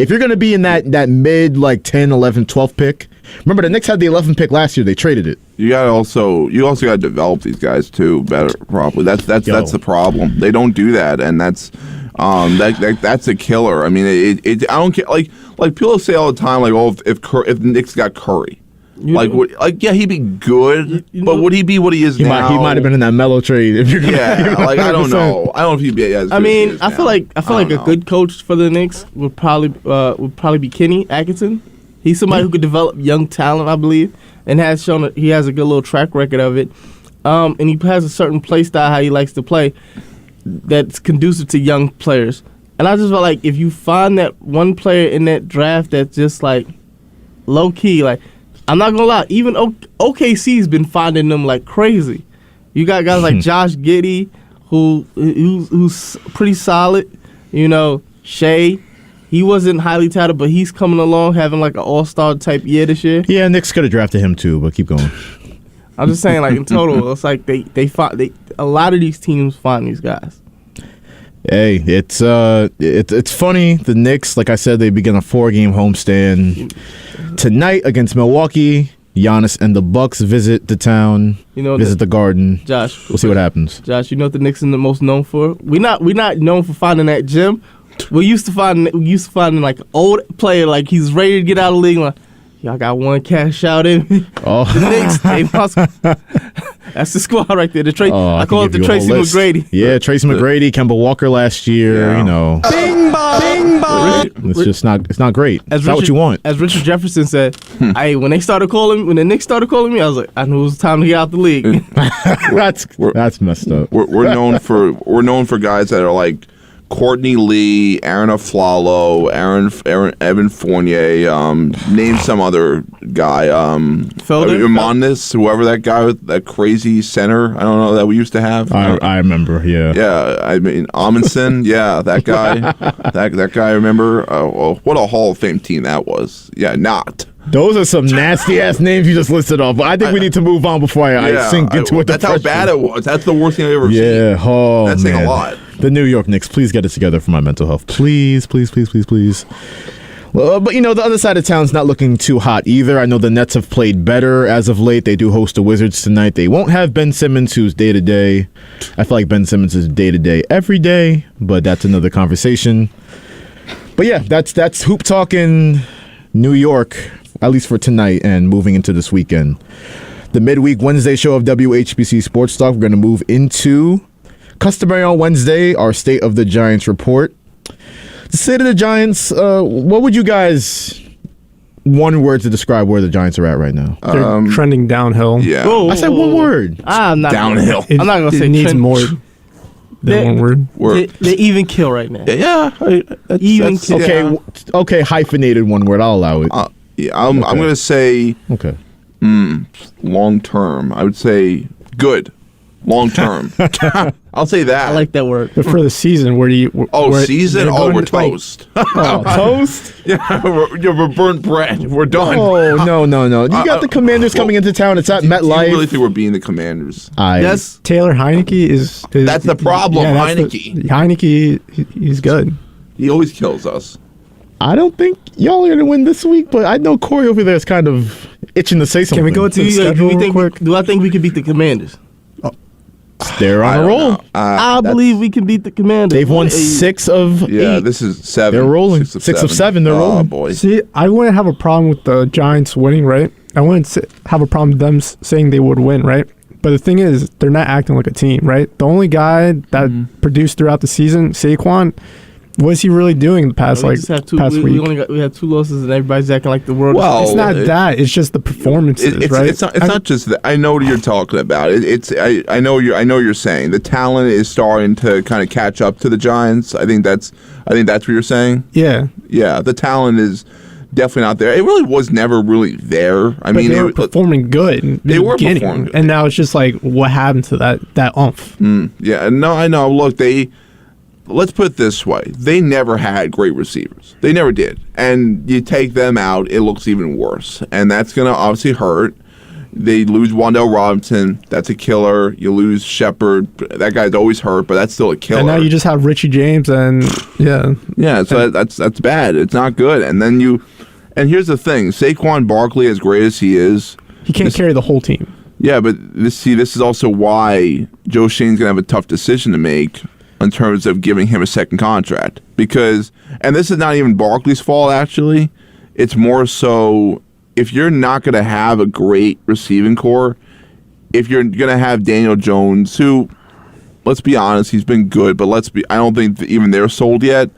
If you're going to be in that mid 10, 11, 12 pick, remember the Knicks had the 11th pick last year. They traded it. You also got to develop these guys too better properly. That's the problem. They don't do that, and that's a killer. I mean, I don't care. Like people say all the time, if the Knicks got Curry. He'd be good, but would he be what he is now? He might have been in that Mellow trade. If you're I don't know. I don't know if he'd be as good. I mean, I feel like a good coach for the Knicks would probably be Kenny Atkinson. He's somebody who could develop young talent, I believe, and has shown he has a good little track record of it. And he has a certain play style how he likes to play that's conducive to young players. And I just felt like if you find that one player in that draft that's just low key, I'm not gonna lie, even OKC's been finding them like crazy. You got guys like Josh Giddey, who's pretty solid. Shea, he wasn't highly touted, but he's coming along, having an all-star type year this year. Yeah, Knicks could have drafted him too, but keep going. I'm just saying, in total, it's like they find a lot of these teams find these guys. Hey, it's funny. The Knicks, like I said, they begin a 4-game homestand tonight against Milwaukee. Giannis and the Bucks visit the town, visit the Garden. Josh, we'll see what happens. Josh, you know what the Knicks are the most known for? We're not known for finding that gem. We used to find an old player he's ready to get out of the league. Y'all got one cash out in me. Oh, the Knicks. That's the squad right there. I call it the Tracy McGrady. Yeah, Tracy McGrady, Kemba Walker last year. Bing bong, bing bong. It's not great. It's not what you want. As Richard Jefferson said, when the Knicks started calling me, I was like, I knew it was time to get out the league. That's messed up. We're known for guys that are Courtney Lee, Aaron Aflalo, Evan Fournier, name some other guy. Mondes, whoever that guy with that crazy center, I don't know, that we used to have. I remember, yeah. Yeah, I mean, Amundsen, yeah, that guy. that guy, I remember. What a Hall of Fame team that was. Yeah, not. Those are some nasty-ass names you just listed off. But I think we need to move on before I sink into it. That's how bad it was. That's the worst thing I've ever seen. Yeah, oh, that's man. saying a lot. The New York Knicks, please get it together for my mental health. Please, please, please, please, please. Well, but, the other side of town's not looking too hot either. I know the Nets have played better as of late. They do host the Wizards tonight. They won't have Ben Simmons, who's day-to-day. I feel like Ben Simmons is day-to-day every day, but that's another conversation. But yeah, that's Hoop Talk in New York, at least for tonight and moving into this weekend. The midweek Wednesday show of WHPC Sports Talk. We're going to move into, customary on Wednesday, our State of the Giants report. The State of the Giants, what would you guys, one word to describe where the Giants are at right now? They're trending downhill. Yeah. I said one word. I'm not Downhill. I'm not gonna say It needs trend. more than one word. They even kill right now. Even kill. Okay, okay, hyphenated one word. I'll allow it. I'm going to say Okay. long term. I would say good. Long term. I'll say that. I like that word. But for the season, where do you? Season? they're Oh, going we're to, like, toast. Toast? Yeah, we're burnt bread. We're done. Oh, no. You got the Commanders coming into town. It's at Do you MetLife. really think we're beating the Commanders? That's Taylor Heineke is That's the problem, that's Heineke, he's good. He always kills us. I don't think y'all are going to win this week, but I know Corey over there is kind of itching to say something. Can we go to the schedule real quick? Do I think we can beat the Commanders? They're on a roll. I believe we can beat the Commanders. They've won 6 of 8. Yeah, this is 7. They're rolling. 6 of 7, they're rolling. Oh, boy. See, I wouldn't have a problem with the Giants winning, right? I wouldn't have a problem with them saying they would win, right? But the thing is, they're not acting like a team, right? The only guy that produced throughout the season, Saquon, what is he really doing the past we just have past we week? we have 2 losses and everybody's acting like the world. Well, It's not that. It's just the performances, right? It's not just that. I know what you're talking about. I know you're saying the talent is starting to kind of catch up to the Giants. I think that's what you're saying. Yeah. Yeah, the talent is definitely not there. It really was never really there. I mean, they were performing good. In They the were beginning, performing good. and now it's just like, what happened to that oomph? Yeah, no, I know. Look, let's put it this way. They never had great receivers. They never did. And you take them out, it looks even worse. And that's going to obviously hurt. They lose Wan'Dale Robinson. That's a killer. You lose Shepard. That guy's always hurt, but that's still a killer. And now you just have Richie James, and Yeah, so that's bad. It's not good. And then and here's the thing. Saquon Barkley, as great as he is, he can't carry the whole team. Yeah, but this is also why Joe Shane's going to have a tough decision to make in terms of giving him a second contract. Because, and this is not even Barkley's fault, actually. It's more so, if you're not going to have a great receiving core, if you're going to have Daniel Jones, who, let's be honest, he's been good, but I don't think even they're sold yet.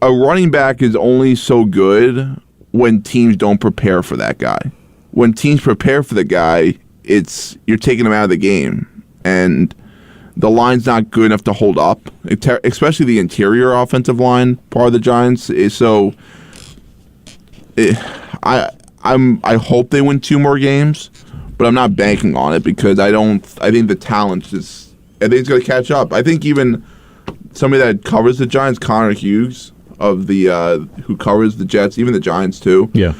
A running back is only so good when teams don't prepare for that guy. When teams prepare for the guy, you're taking him out of the game. And the line's not good enough to hold up, especially the interior offensive line part of the Giants. I hope they win 2 more games, but I'm not banking on it because I think the talent it's going to catch up. I think even somebody that covers the Giants, Connor Hughes of who covers the Jets, even the Giants too. Yeah.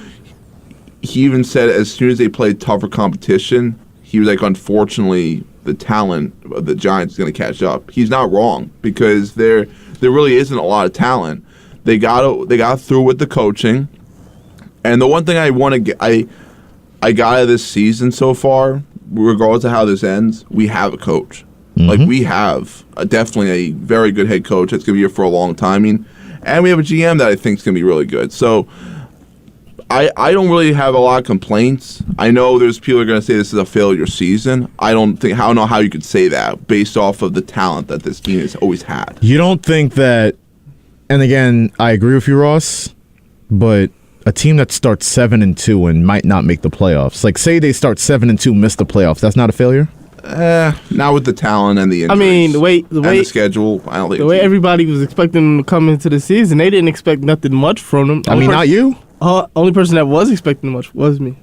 He even said as soon as they played tougher competition, he was like, unfortunately, the talent of the Giants is going to catch up. He's not wrong because there really isn't a lot of talent. They got through with the coaching, and the one thing I want to get I got out of this season so far, regardless of how this ends, we have a coach. Mm-hmm. Like we have definitely a very good head coach that's going to be here for a long time. I mean, and we have a GM that I think is going to be really good. So I don't really have a lot of complaints. I know there's people who are going to say this is a failure season. I don't know how you could say that based off of the talent that this team has always had. You don't think that, and again, I agree with you, Ross, but a team that starts 7-2 and might not make the playoffs, like say they start 7-2, miss the playoffs, that's not a failure? Not with the talent and the injuries. I mean, the way the schedule. I don't think the way everybody was expecting them to come into the season, they didn't expect nothing much from them. Not you. Only person that was expecting much was me.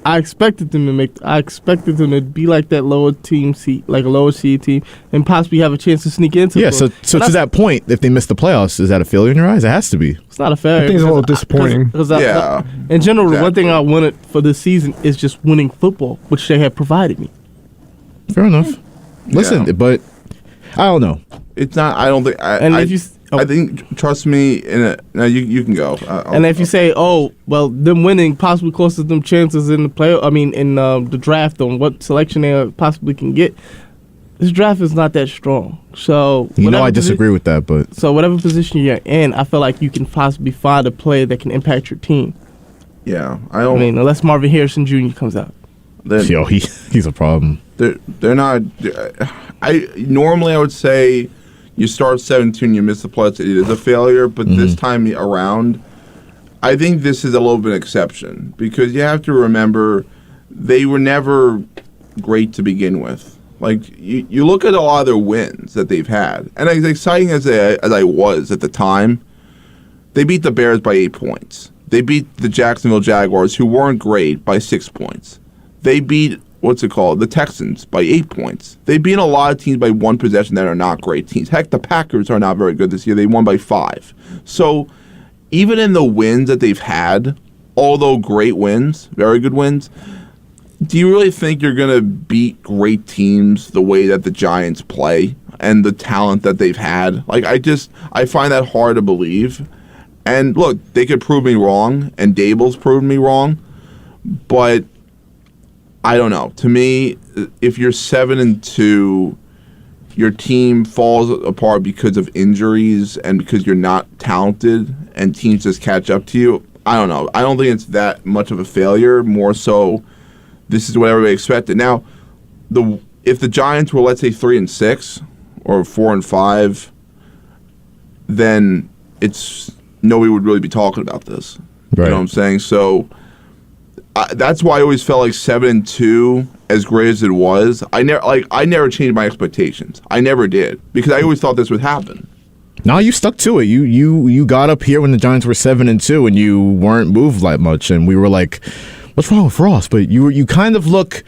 I expected them to be like that lower team seed, like a lower seed team, and possibly have a chance to sneak into. Yeah. So to that point, if they miss the playoffs, is that a failure in your eyes? It has to be. It's not a failure. I think it's a little disappointing. Yeah. In general, the one thing I wanted for this season is just winning football, which they have provided me. Fair enough. Listen, but I don't know. It's not. I don't think. I think. Trust me. No, you can go. If you say, them winning possibly costs them chances in the play. I mean, in the draft on what selection they possibly can get. this draft is not that strong. So I disagree with that, but so whatever position you're in, I feel like you can possibly find a player that can impact your team. Yeah, I mean, unless Marvin Harrison Jr. comes out. He's a problem. They're not. Normally I would say you start 17, you miss the playoffs, it is a failure. But this time around, I think this is a little bit of an exception because you have to remember they were never great to begin with. Like you look at a lot of their wins that they've had, and as exciting as I was at the time, they beat the Bears by 8 points. They beat the Jacksonville Jaguars, who weren't great, by 6 points. They beat the Texans by 8 points. They beat a lot of teams by one possession that are not great teams. Heck, the Packers are not very good this year. They won by 5. So even in the wins that they've had, although great wins, very good wins, do you really think you're going to beat great teams the way that the Giants play and the talent that they've had? Like, I find that hard to believe. And look, they could prove me wrong, and Dable's proven me wrong, but I don't know. To me, if you're 7-2, your team falls apart because of injuries and because you're not talented and teams just catch up to you. I don't know. I don't think it's that much of a failure. More so, this is what everybody expected. Now, if the Giants were, let's say, 3-6 or 4-5, then nobody would really be talking about this. Right. You know what I'm saying? So that's why I always felt like 7-2, as great as it was, I never changed my expectations. I never did because I always thought this would happen. No, you stuck to it. You got up here when the Giants were 7-2, and you weren't moved that much, and we were like, "What's wrong with Ross?" But you kind of look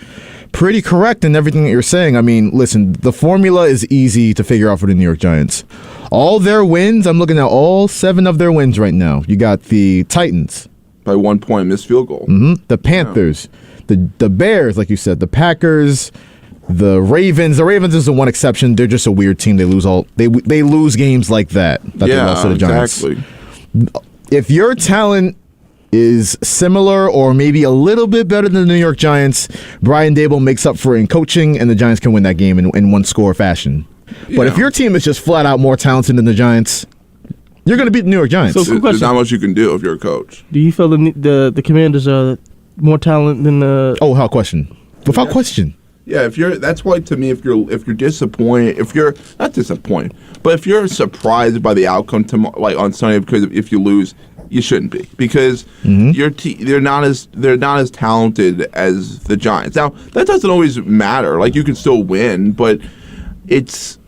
pretty correct in everything that you're saying. I mean, listen, the formula is easy to figure out for the New York Giants. All their wins, I'm looking at all 7 of their wins right now. You got the Titans by 1 point, missed field goal. The Panthers, the Bears, like you said, the Packers, the Ravens. The Ravens is the one exception. They're just a weird team. They lose games like that they lost to the Giants. Exactly. If your talent is similar or maybe a little bit better than the New York Giants, Brian Daboll makes up for it in coaching, and the Giants can win that game in one-score fashion. Yeah. But if your team is just flat out more talented than the Giants, you're going to beat the New York Giants. So, there's not much you can do if you're a coach. Do you feel the Commanders are more talented than the? Oh, without question. Without question. Yeah, that's why to me, if you're disappointed, if you're not disappointed, but if you're surprised by the outcome like on Sunday because if you lose, you shouldn't be because they're not as talented as the Giants. Now that doesn't always matter. Like you can still win, but it's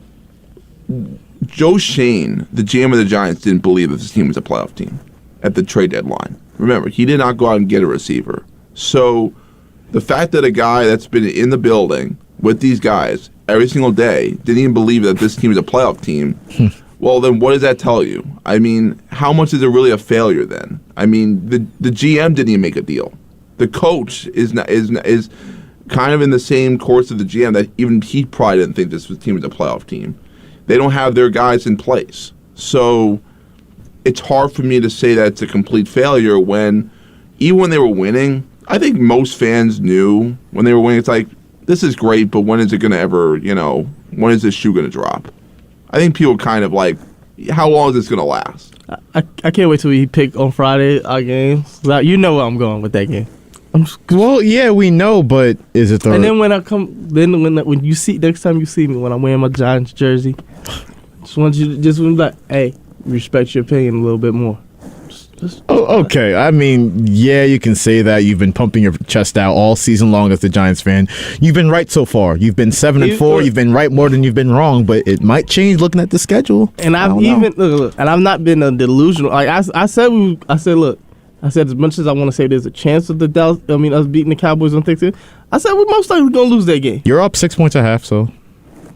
Joe Shane, the GM of the Giants, didn't believe that this team was a playoff team at the trade deadline. Remember, he did not go out and get a receiver. So the fact that a guy that's been in the building with these guys every single day didn't even believe that this team is a playoff team, well, then what does that tell you? I mean, how much is it really a failure then? I mean, the GM didn't even make a deal. The coach is kind of in the same course of the GM that even he probably didn't think this team was a playoff team. They don't have their guys in place. So it's hard for me to say that it's a complete failure when, even when they were winning, I think most fans knew when they were winning, it's like, this is great, but when is it going to ever, when is this shoe going to drop? I think people kind of like, how long is this going to last? I can't wait till we pick on Friday our games. You know where I'm going with that game. Well, yeah, we know, but is it the? And then when when you see next time you see me when I'm wearing my Giants jersey, just want you to just be like, hey, respect your opinion a little bit more. Okay. I mean, yeah, you can say that. You've been pumping your chest out all season long as the Giants fan. You've been right so far. You've been 7-4. You've been right more than you've been wrong, but it might change looking at the schedule. And I've not been a delusional. Like I said, as much as I want to say there's a chance of us beating the Cowboys on Thanksgiving, I said we're most likely going to lose that game. You're up 6 points at half, so.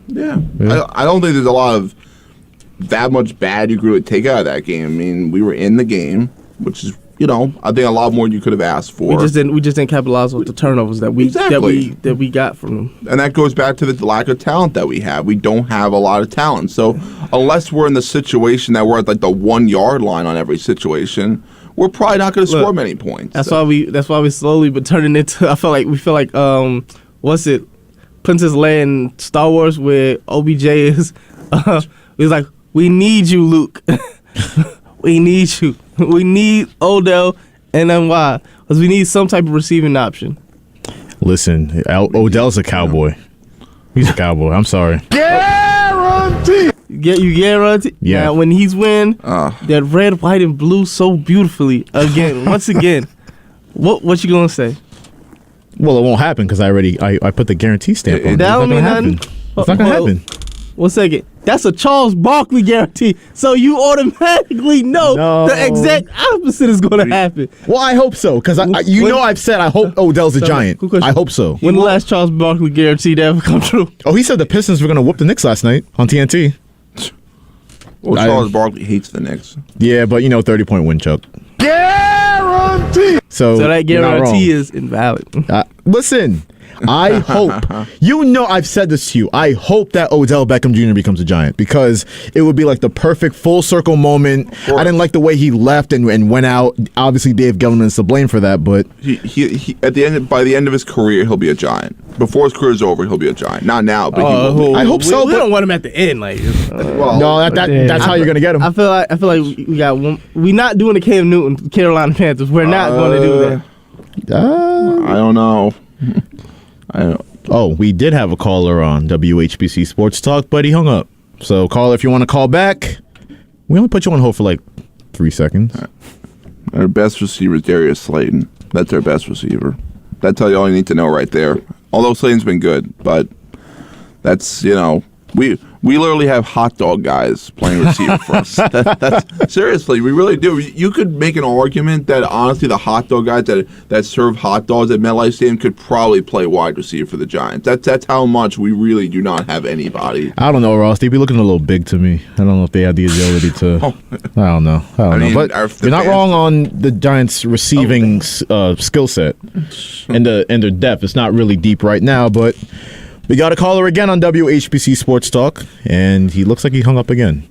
Yeah. I don't think there's a lot of that much bad you could really take out of that game. I mean, we were in the game, which is, I think a lot more you could have asked for. We just didn't capitalize with the turnovers that we got from them. And that goes back to the lack of talent that we have. We don't have a lot of talent. So unless we're in the situation that we're at like the 1 yard line on every situation, we're probably not going to score many points. That's why we slowly but turning into. We feel like Princess Leia in Star Wars where OBJ is. He's like, we need you, Luke. We need you. We need Odell. And then why? Because we need some type of receiving option. Listen, Odell's a cowboy. He's a cowboy. I'm sorry. Guarantee. You guarantee? Yeah. Now, when he's win, that red, white, and blue so beautifully once again. What you gonna say? Well, it won't happen because I put the guarantee stamp on it. That don't mean nothing. It's not gonna happen. 1 second. That's a Charles Barkley guarantee. So you automatically know the exact opposite is going to happen. Well, I hope so because I've said I hope Odell's a Giant. I hope so. When the last Charles Barkley guarantee that ever come true? Oh, he said the Pistons were going to whoop the Knicks last night on TNT. Well, Charles Barkley hates the Knicks. Yeah, but 30-point win, Chuck. Guarantee. So that guarantee is invalid. Listen. I hope, I've said this to you, I hope that Odell Beckham Jr. becomes a Giant because it would be like the perfect full circle moment. I didn't like the way he left and went out. Obviously, Dave Gettleman is to blame for that, but he by the end of his career, he'll be a Giant. Before his career is over, he'll be a Giant. Not now, but he will be. I hope so. We don't want him at the end, like. That's how you're gonna get him. I feel like we got one. We're not doing the Cam Newton Carolina Panthers. We're not going to do that. I don't know. We did have a caller on WHPC Sports Talk, but he hung up. So, caller, if you want to call back, we only put you on hold for like 3 seconds. Our best receiver is Darius Slayton. That's our best receiver. That tells you all you need to know right there. Although Slayton's been good, but that's, we literally have hot dog guys playing receiver for us. That's seriously, we really do. You could make an argument that honestly, the hot dog guys that serve hot dogs at MetLife Stadium could probably play wide receiver for the Giants. That's how much we really do not have anybody. I don't know, Ross. They'd be looking a little big to me. I don't know if they have the agility to. I don't know. But you're not wrong on the Giants' receiving skill set and their depth. It's not really deep right now, but. We got a caller again on WHPC Sports Talk, and he looks like he hung up again.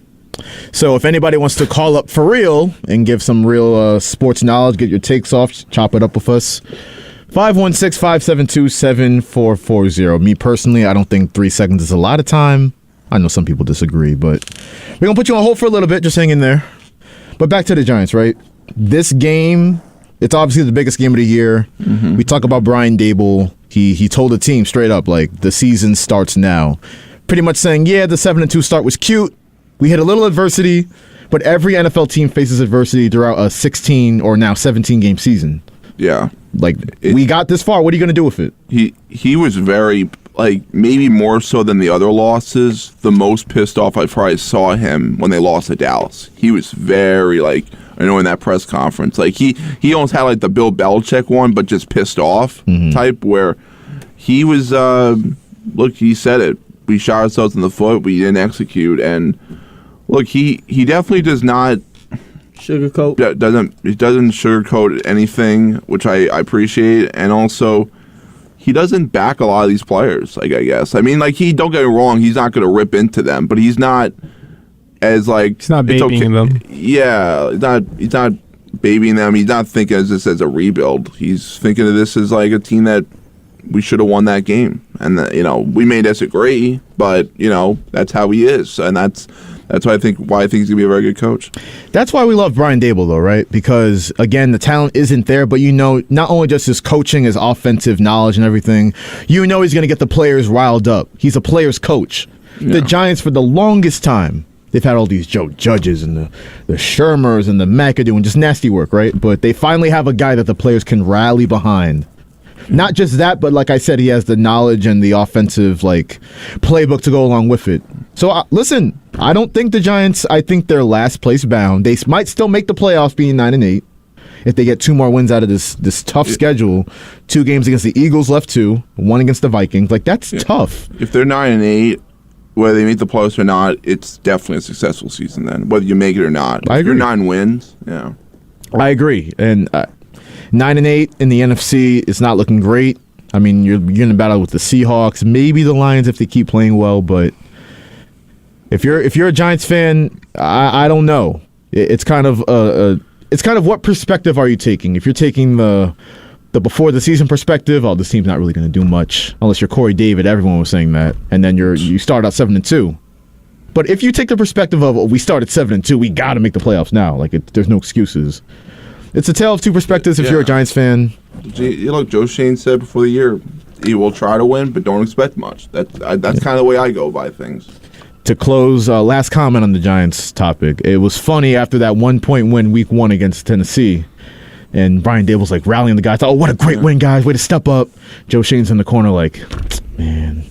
So if anybody wants to call up for real and give some real sports knowledge, get your takes off, chop it up with us, 516-572-7440. Me personally, I don't think 3 seconds is a lot of time. I know some people disagree, but we're going to put you on hold for a little bit. Just hang in there. But back to the Giants, right? This game, it's obviously the biggest game of the year. Mm-hmm. We talk about Brian Daboll. He told the team straight up, like, the season starts now. Pretty much saying, yeah, the 7-2 start was cute. We hit a little adversity, but every NFL team faces adversity throughout a 16 or now 17-game season. Yeah. Like, we got this far. What are you going to do with it? He was very, maybe more so than the other losses, the most pissed off I probably saw him when they lost to Dallas. He was very, I know in that press conference, he almost had the Bill Belichick one, but just pissed off type where he was, he said it. We shot ourselves in the foot. We didn't execute. And look, he definitely does not sugarcoat. He doesn't sugarcoat anything, which I appreciate. And also, he doesn't back a lot of these players, I guess. I mean, don't get me wrong, he's not going to rip into them, but he's not as he's not babying them. Yeah, he's not babying them. He's not thinking of this as a rebuild. He's thinking of this as a team that we should have won that game. And we may disagree, but that's how he is, and that's why I think he's gonna be a very good coach. That's why we love Brian Daboll, though, right? Because again, the talent isn't there, but not only just his coaching, his offensive knowledge and everything, he's gonna get the players riled up. He's a player's coach. Yeah. The Giants, for the longest time, they've had all these Joe Judges and the Shermers and the McAdoo and just nasty work, right? But they finally have a guy that the players can rally behind. Not just that, but like I said, he has the knowledge and the offensive playbook to go along with it. So listen, I don't think the Giants. I think they're last place bound. They might still make the playoffs, being 9-8, if they get 2 more wins out of this tough schedule. 2 games against the Eagles, left 2, 1 against the Vikings. That's tough. If they're 9-8. Whether they make the playoffs or not, it's definitely a successful season then, whether you make it or not. I agree. If you're 9 wins, yeah. I agree. And 9-8 in the NFC is not looking great. I mean, you're in a battle with the Seahawks, maybe the Lions if they keep playing well, but if you're a Giants fan, I don't know. It's kind of what perspective are you taking? If you're taking the the before the season perspective, this team's not really going to do much unless you're Corey David. Everyone was saying that, and then you start out 7-2. But if you take the perspective of we started 7-2, we got to make the playoffs now. Like there's no excuses. It's a tale of two perspectives. If you're a Giants fan, look, Joe Shane said before the year he will try to win, but don't expect much. That's kind of the way I go by things. To close, last comment on the Giants topic. It was funny after that 1-point win Week 1 against Tennessee. And Brian Dable's like rallying the guys. Oh, what a great win, guys. Way to step up. Joe Shane's in the corner like, man,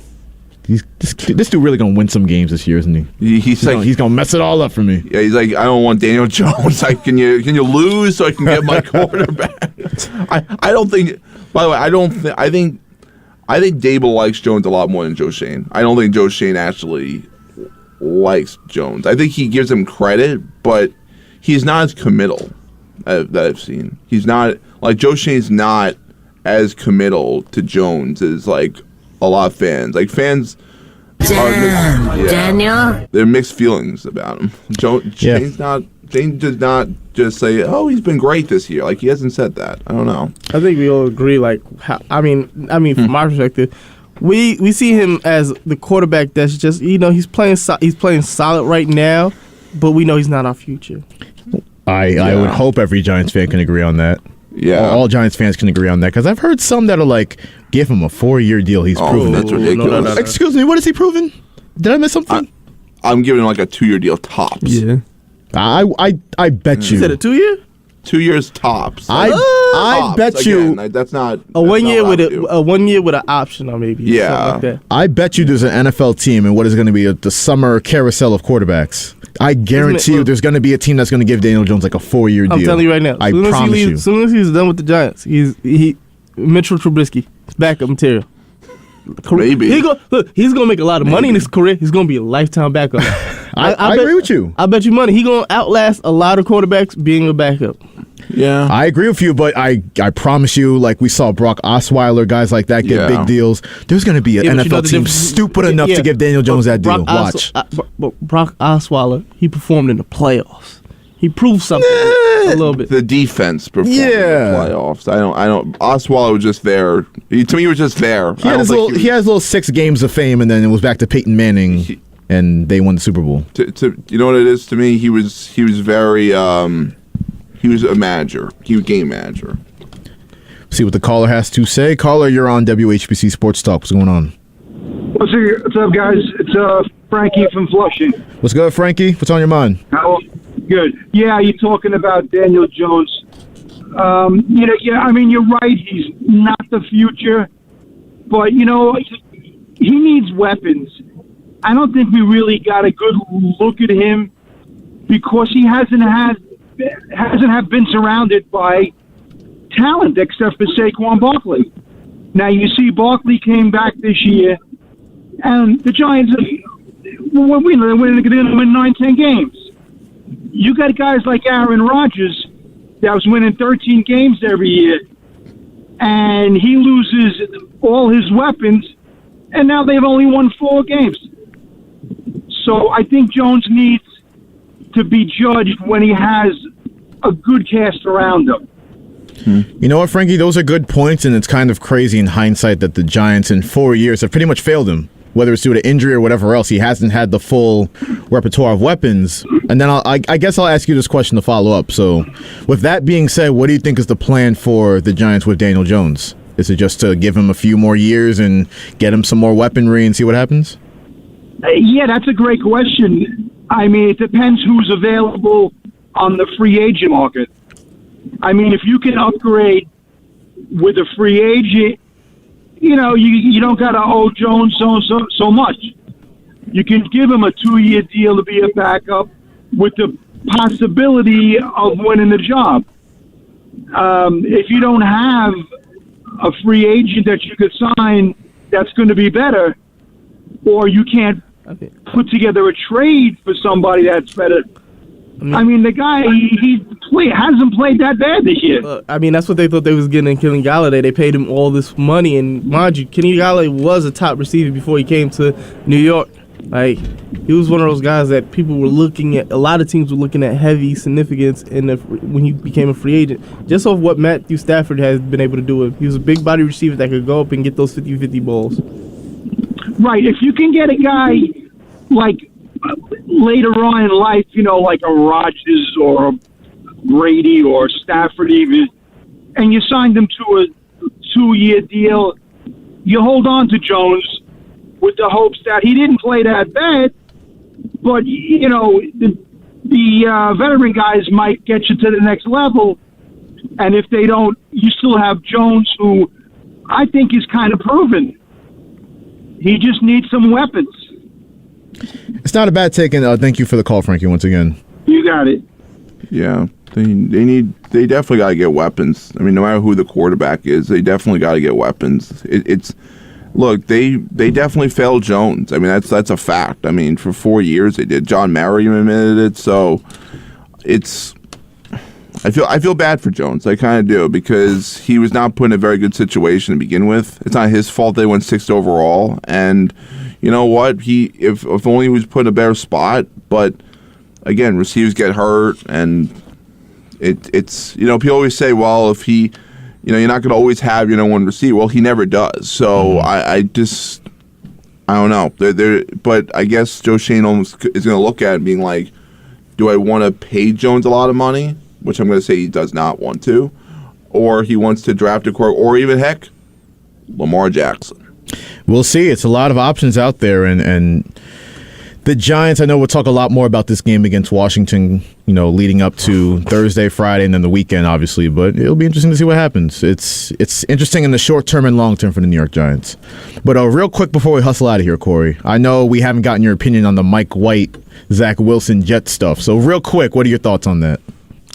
this dude really going to win some games this year, isn't he? He's going to mess it all up for me. Yeah, he's like, I don't want Daniel Jones. Like, can you lose so I can get my quarterback? I don't think, by the way, I think Dable likes Jones a lot more than Joe Shane. I don't think Joe Shane actually likes Jones. I think he gives him credit, but he's not as committal that I've seen. He's not like Joe Shane's not as committal to Jones as like a lot of fans. Like fans Daniel, they're mixed feelings about him. Shane does not just say, "Oh, he's been great this year." Like he hasn't said that. I don't know. I think we all agree. Like, I mean, from my perspective, we see him as the quarterback that's just he's playing solid right now, but we know he's not our future. I would hope every Giants fan can agree on that. Yeah, all Giants fans can agree on that because I've heard some that are like, give him a 4-year deal. He's proven. That's ridiculous. No. Excuse me, what is he proven? Did I miss something? I'm giving him like a 2-year deal tops. Yeah. I bet you. You said a 2 year? 2 years tops. I bet you. Again, that's not a 1 year with a 1 year with an option or maybe. Yeah. Like that. I bet you there's an NFL team and what is going to be the summer carousel of quarterbacks. I guarantee you there's going to be a team that's going to give Daniel Jones like a 4-year deal. I'm telling you right now. I promise you. As soon as he's done with the Giants, Mitchell Trubisky, backup material. Maybe. He's gonna make a lot of money in his career. He's gonna be a lifetime backup. I agree with you. I bet you money he's gonna outlast a lot of quarterbacks being a backup. Yeah, I agree with you, but I promise you, like we saw Brock Osweiler, guys like that get big deals. There's gonna be an NFL team stupid enough to give Daniel Jones that deal. Watch. Brock Osweiler, he performed in the playoffs. He proved something a little bit. The defense performed in the playoffs. I don't. Osweiler was just there. To me, he was just there. He has little 6 games of fame, and then it was back to Peyton Manning, and they won the Super Bowl. You know what it is to me? He was very. He was a manager. He was a game manager. See what the caller has to say. Caller, you're on WHPC Sports Talk. What's going on? What's up, guys? It's Frankie from Flushing. What's good, Frankie? What's on your mind? Good. Yeah, you're talking about Daniel Jones. I mean, you're right. He's not the future, but he needs weapons. I don't think we really got a good look at him because he hasn't been surrounded by talent except for Saquon Barkley. Now you see Barkley came back this year, and the Giants they're going to win 9-10 games. You got guys like Aaron Rodgers that was winning 13 games every year, and he loses all his weapons, and now they've only won 4 games. So I think Jones needs to be judged when he has a good cast around him. You know what, Frankie? Those are good points, and it's kind of crazy in hindsight that the Giants in 4 years have pretty much failed him. Whether it's due to injury or whatever else, he hasn't had the full repertoire of weapons. And then I guess I'll ask you this question to follow up. So, with that being said, what do you think is the plan for the Giants with Daniel Jones? Is it just to give him a few more years and get him some more weaponry and see what happens? Yeah, that's a great question. I mean, it depends who's available on the free agent market. I mean, if you can upgrade with a free agent, you don't got to owe Jones so much. You can give him a 2-year deal to be a backup with the possibility of winning the job. If you don't have a free agent that you could sign that's going to be better, or you can't put together a trade for somebody that's better. I mean, the guy, hasn't played that bad this year. I mean, that's what they thought they was getting in Kenny Galladay. They paid him all this money, and mind you, Kenny Galladay was a top receiver before he came to New York. Like, he was one of those guys that people were looking at. A lot of teams were looking at heavy significance when he became a free agent. Just off what Matthew Stafford has been able to do. He was a big body receiver that could go up and get those 50-50 balls. Right. If you can get a guy like later on in life, like a Rodgers or a Brady or Stafford even, and you signed him to a 2-year deal, you hold on to Jones with the hopes that he didn't play that bad, but, the veteran guys might get you to the next level, and if they don't, you still have Jones, who I think is kind of proven. He just needs some weapons. It's not a bad take, and thank you for the call, Frankie, once again. You got it. Yeah, they definitely got to get weapons. I mean, no matter who the quarterback is, they definitely got to get weapons. Look, they definitely failed Jones. I mean, that's a fact. I mean, for 4 years they did. John Merriam admitted it. So I feel bad for Jones. I kind of do, because he was not put in a very good situation to begin with. It's not his fault they went 6th overall. And you know what? If only he was put in a better spot. But again, receivers get hurt, and it's people always say, well, if he. You're not going to always have your one receiver. Well, he never does. So I don't know. But I guess Joe Shane is going to look at it being like, do I want to pay Jones a lot of money, which I'm going to say he does not want to, or he wants to draft a quarterback, or even heck, Lamar Jackson. We'll see. It's a lot of options out there, and the Giants, I know we'll talk a lot more about this game against Washington, leading up to Thursday, Friday, and then the weekend, obviously. But it'll be interesting to see what happens. It's interesting in the short term and long term for the New York Giants. But real quick before we hustle out of here, Corey, I know we haven't gotten your opinion on the Mike White, Zach Wilson Jet stuff. So real quick, what are your thoughts on that?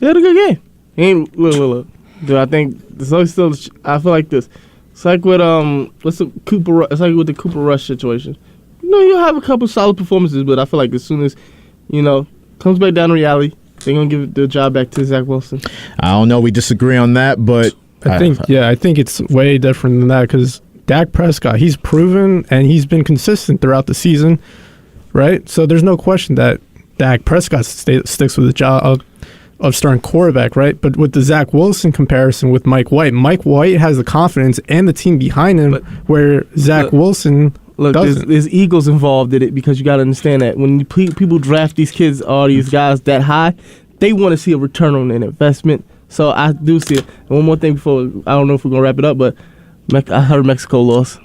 He had a good game. Look. Dude, I think still. I feel like this. It's like with It's like with the Cooper Rush situation. You'll have a couple solid performances, but I feel like as soon as, comes back down to reality, they're going to give the job back to Zach Wilson. I don't know. We disagree on that, but I think it's way different than that, because Dak Prescott, he's proven and he's been consistent throughout the season, right? So there's no question that Dak Prescott sticks with the job of starting quarterback, right? But with the Zach Wilson comparison with Mike White has the confidence and the team behind him, where Zach Wilson... Look, there's egos involved in it, because you got to understand that when people draft these kids, all these guys that high, they want to see a return on an investment. So I do see it. And one more thing before, I don't know if we're going to wrap it up, but I heard Mexico lost.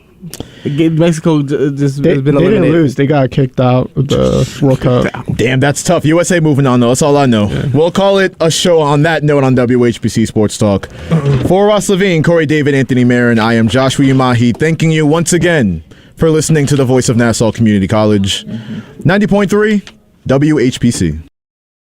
Mexico just has been eliminated. They didn't lose. They got kicked out of the World Cup. Damn, that's tough. USA moving on, though. That's all I know. Yeah. We'll call it a show on that note on WHPC Sports Talk. For Ross Levine, Corey David, Anthony Marin, I am Joshua Umahi, thanking you once again for listening to the voice of Nassau Community College. 90.3 WHPC.